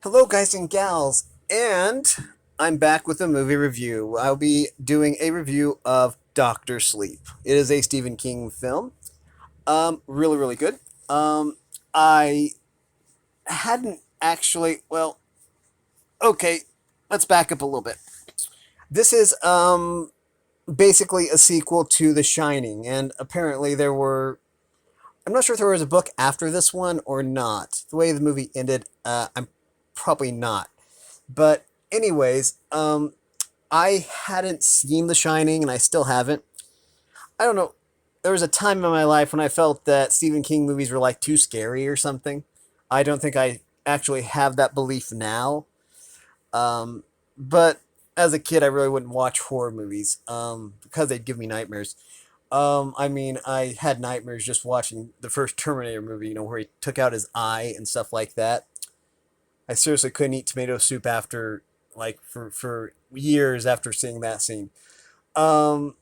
Hello, guys and gals, and I'm back with a movie review. I'll be doing a review of Doctor Sleep. It is a Stephen King film. Really, really good. I hadn't actually. Well, okay, let's back up a little bit. This is basically a sequel to The Shining, and apparently there were. I'm not sure if there was a book after this one or not. The way the movie ended, I'm probably not. But anyways, I hadn't seen The Shining, and I still haven't. I don't know. There was a time in my life when I felt that Stephen King movies were like too scary or something. I don't think I actually have that belief now. But as a kid, I really wouldn't watch horror movies because they'd give me nightmares. I had nightmares just watching the first Terminator movie, where he took out his eye and stuff like that. I seriously couldn't eat tomato soup after, like, for years after seeing that scene. Um,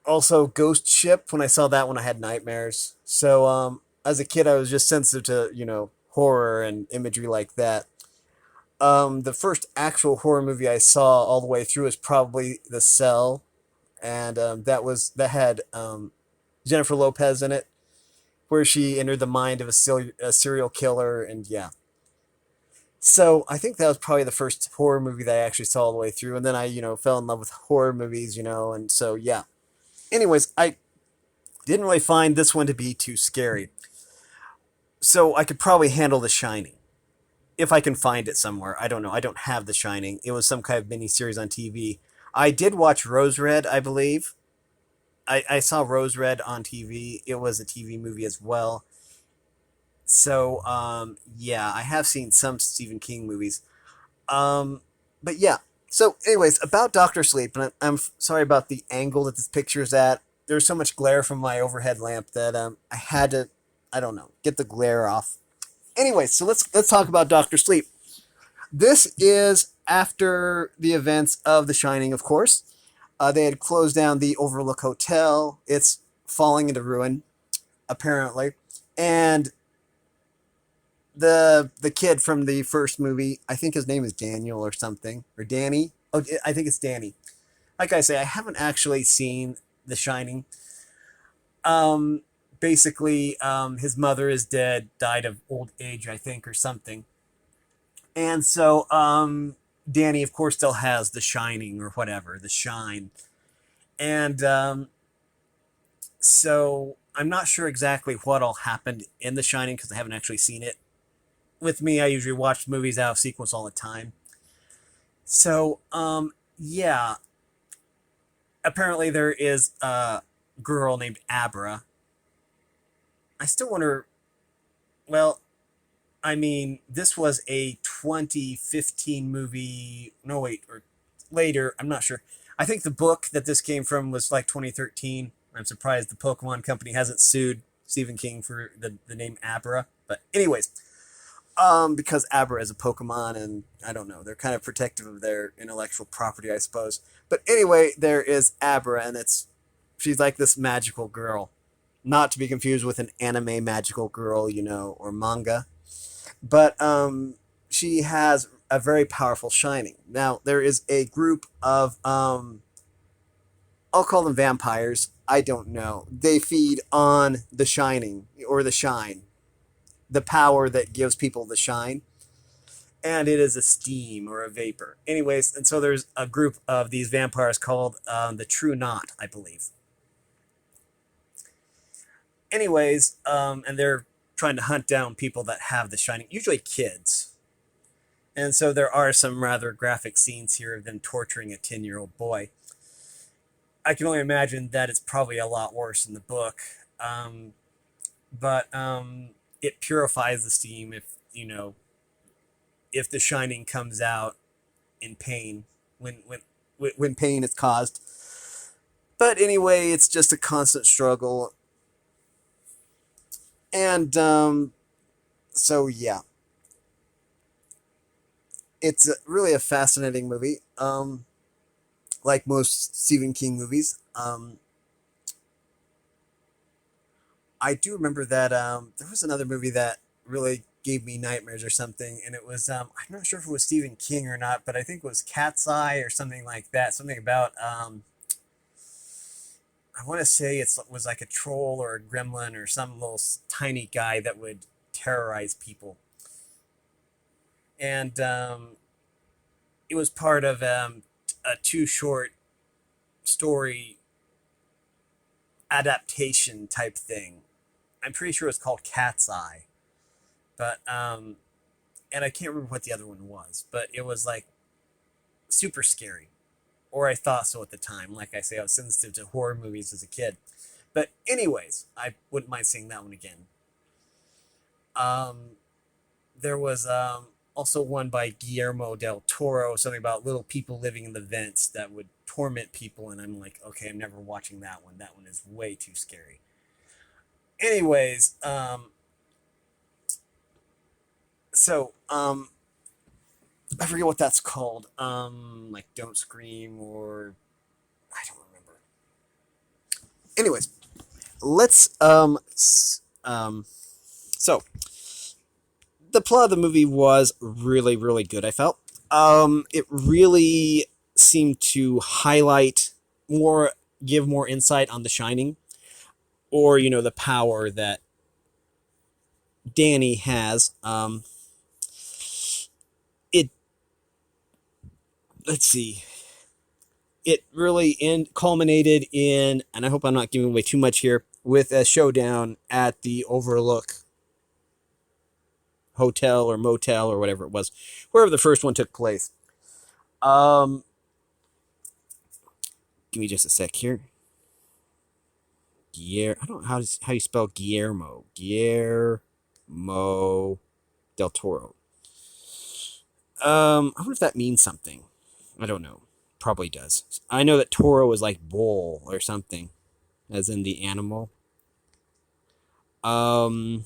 Also, Ghost Ship. When I saw that one, I had nightmares. So, as a kid, I was just sensitive to horror and imagery like that. The first actual horror movie I saw all the way through was probably The Cell, and that had Jennifer Lopez in it, where she entered the mind of a serial killer, and yeah. So I think that was probably the first horror movie that I actually saw all the way through, and then I fell in love with horror movies, and so yeah. Anyways, I didn't really find this one to be too scary, so I could probably handle The Shining if I can find it somewhere. I don't know. I don't have The Shining. It was some kind of mini series on TV. I did watch Rose Red, I believe. I saw Rose Red on TV. It was a TV movie as well. So yeah, I have seen some Stephen King movies. Um, but yeah. So, anyways, about Doctor Sleep, and I'm sorry about the angle that this picture is at. There's so much glare from my overhead lamp that I had to, I don't know, get the glare off. Anyways, so let's talk about Doctor Sleep. This is after the events of The Shining, of course. They had closed down the Overlook Hotel. It's falling into ruin, apparently, and the kid from the first movie, I think his name is Daniel or something, or Danny. Oh, I think it's Danny. Like I say, I haven't actually seen The Shining. Basically, his mother is dead, died of old age, I think, or something. And so, Danny, of course, still has The Shining or whatever, The Shine. And so I'm not sure exactly what all happened in The Shining because I haven't actually seen it. With me, I usually watch movies out of sequence all the time. So, yeah. Apparently, there is a girl named Abra. I still wonder. Well, I mean, this was a 2015 movie. No, wait, or later. I'm not sure. I think the book that this came from was like 2013. I'm surprised the Pokemon company hasn't sued Stephen King for the name Abra. But, anyways, because Abra is a Pokemon, and I don't know, they're kind of protective of their intellectual property, I suppose. But anyway, there is Abra, and she's like this magical girl, not to be confused with an anime magical girl, or manga. But she has a very powerful shining. Now there is a group of I'll call them vampires. I don't know. They feed on the shining or the shine, the power that gives people the shine, and it is a steam or a vapor. Anyways, and so there's a group of these vampires called the True Knot, I believe. Anyways, and they're trying to hunt down people that have the shining, usually kids. And so there are some rather graphic scenes here of them torturing a 10-year-old boy. I can only imagine that it's probably a lot worse in the book. But it purifies the steam if the shining comes out in pain when pain is caused. But anyway, it's just a constant struggle. And so yeah, it's really a fascinating movie. Like most Stephen King movies. I do remember that there was another movie that really gave me nightmares or something, and it was I'm not sure if it was Stephen King or not, but I think it was Cat's Eye or something like that. Something about I want to say it was like a troll or a gremlin or some little tiny guy that would terrorize people, and it was part of a two short story adaptation type thing. I'm pretty sure it was called Cat's Eye, but and I can't remember what the other one was, but it was like super scary, or I thought so at the time. Like I say, I was sensitive to horror movies as a kid. But anyways, I wouldn't mind seeing that one again. Um, there was also one by Guillermo del Toro, something about little people living in the vents that would torment people, and I'm like, okay, I'm never watching that one. That one is way too scary. Anyways, so I forget what that's called. Like Don't Scream or I don't remember. Anyways, let's so the plot of the movie was really really good. I felt it really seemed to highlight more, give more insight on The Shining, or the power that Danny has. It let's see. It really culminated in, and I hope I'm not giving away too much here, with a showdown at the Overlook Hotel or Motel or whatever it was, wherever the first one took place. Um, Give me just a sec here. I don't know how you spell Guillermo. Guillermo del Toro. I wonder if that means something. I don't know. Probably does. I know that Toro is like bull or something, as in the animal. Um.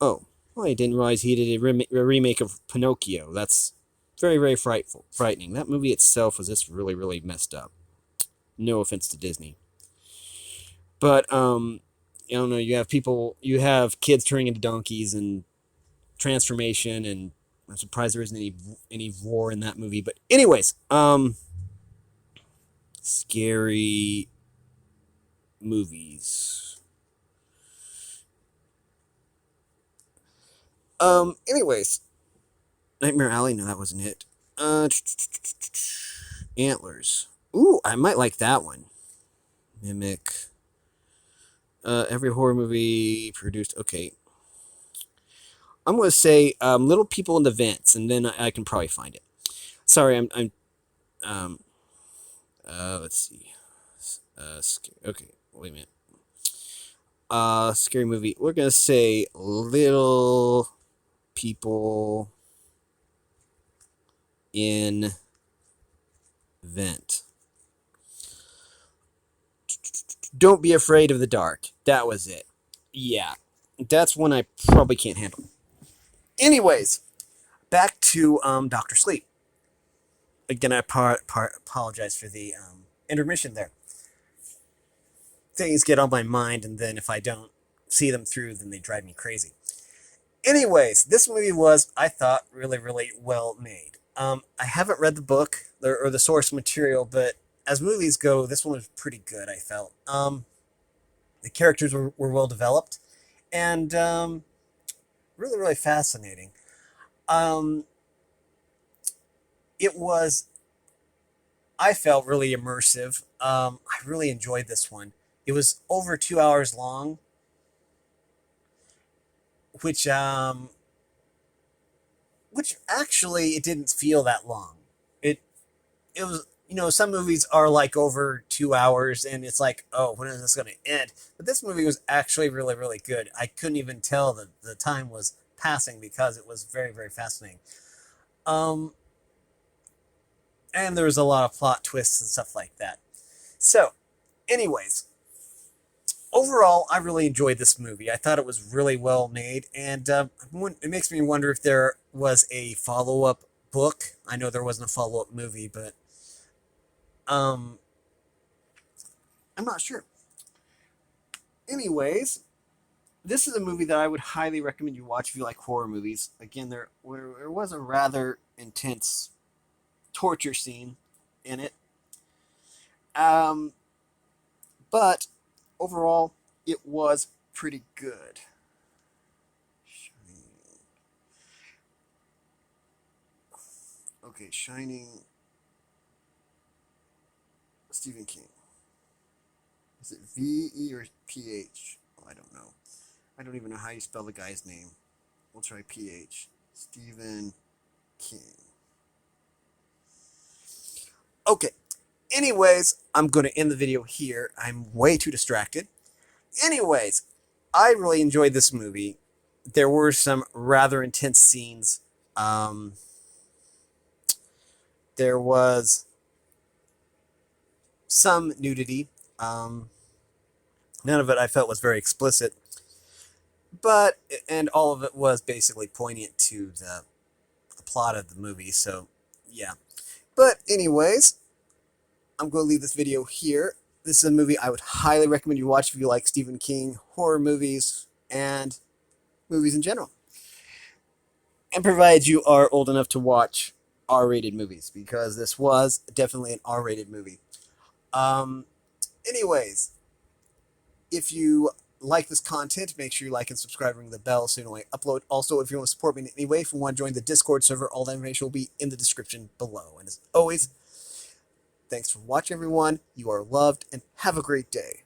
Oh, well, I didn't realize he did a remake of Pinocchio. That's very, very frightening. That movie itself was just really, really messed up. No offense to Disney, but I don't know. You have kids turning into donkeys and transformation, and I'm surprised there isn't any war in that movie. But anyways, scary movies. Anyways, Nightmare Alley. No, that wasn't it. Antlers. Ooh, I might like that one. Mimic. Every horror movie produced. Okay, I'm gonna say Little People in the Vents, and then I can probably find it. Sorry, I'm um. Let's see. Okay, wait a minute. Scary movie. We're gonna say Little People in Vent. Don't Be Afraid of the Dark. That was it. Yeah, that's one I probably can't handle. Anyways, back to Doctor Sleep. Again, I apologize for the intermission there. Things get on my mind, and then if I don't see them through, then they drive me crazy. Anyways, this movie was, I thought, really, really well made. I haven't read the book or the source material, but as movies go, this one was pretty good, I felt. The characters were well developed and really, really fascinating. Um, it was, I felt, really immersive. I really enjoyed this one. It was over 2 hours long, which which actually it didn't feel that long. It it was, some movies are like over 2 hours and it's like, oh, when is this going to end? But this movie was actually really really good. I couldn't even tell that the time was passing because it was very very fascinating. Um, and there was a lot of plot twists and stuff like that. So, anyways, overall, I really enjoyed this movie. I thought it was really well made, and it makes me wonder if there was a follow up book. I know there wasn't a follow up movie, but um, I'm not sure. Anyways, this is a movie that I would highly recommend you watch if you like horror movies. Again, there was a rather intense torture scene in it, um, but overall, it was pretty good. Okay, Shining, Stephen King. Is it V-E or P-H? Oh, I don't know. I don't even know how you spell the guy's name. We'll try P-H. Stephen King. Okay. Anyways, I'm going to end the video here. I'm way too distracted. Anyways, I really enjoyed this movie. There were some rather intense scenes. Um, there was some nudity. Um, None of it I felt was very explicit, but and all of it was basically poignant to the plot of the movie. So, yeah. But anyways, I'm going to leave this video here. This is a movie I would highly recommend you watch if you like Stephen King, horror movies, and movies in general. And provided you are old enough to watch R-rated movies, because this was definitely an R-rated movie. Um, anyways, if you like this content, make sure you like and subscribe, ring the bell so you know when I upload. Also, if you want to support me in any way, if you want to join the Discord server, all that information will be in the description below. And as always, thanks for watching, everyone. You are loved, and have a great day.